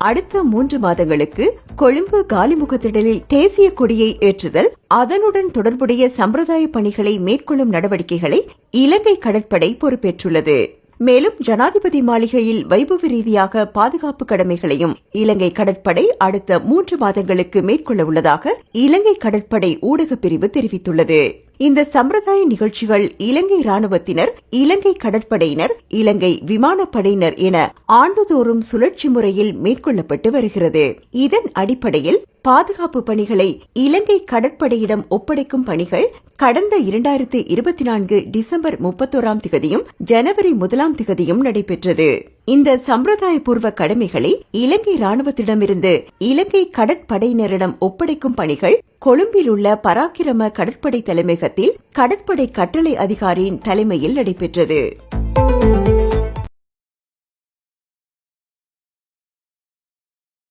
அடுத்த 3 மாதங்களுக்கு கொழும்பு காலிமுகத்திடலில் தேசிய கொடியை ஏற்றுதல், அதனுடன் தொடர்புடைய சம்பிரதாய பணிகளை மேற்கொள்ளும் நடவடிக்கைகளை இலங்கை கடற்படை பொறுப்பேற்றுள்ளது. மேலும் ஜனாதிபதி மாளிகையில் வைபவ ரீதியாக பாதுகாப்பு கடமைகளையும் இலங்கை கடற்படை அடுத்த 3 மாதங்களுக்கு மேற்கொள்ள உள்ளதாக இலங்கை கடற்படை ஊடகப் பிரிவு தெரிவித்துள்ளது. இந்த சம்பிரதாய நிகழ்ச்சிகள் இலங்கை ராணுவத்தினர், இலங்கை கடற்படையினர், இலங்கை விமானப்படையினர் என ஆண்டுதோறும் சுழற்சி முறையில் மேற்கொள்ளப்பட்டு வருகிறது. இதன் அடிப்படையில் பாதுகாப்பு பணிகளை இலங்கை கடற்படையிடம் ஒப்படைக்கும் பணிகள் கடந்த 2024 டிசம்பர் 31ஆம் திகதியும் ஜனவரி 1ஆம் திகதியும் நடைபெற்றது. இந்த சம்பிரதாயபூர்வ கடமைகளை இலங்கை ராணுவத்திடமிருந்து இலங்கை கடற்படையினரிடம் ஒப்படைக்கும் பணிகள் கொழும்பில் உள்ள பராக்கிரம கடற்படை தலைமையகத்தில் கடற்படை கட்டளை அதிகாரியின் தலைமையில் நடைபெற்றது.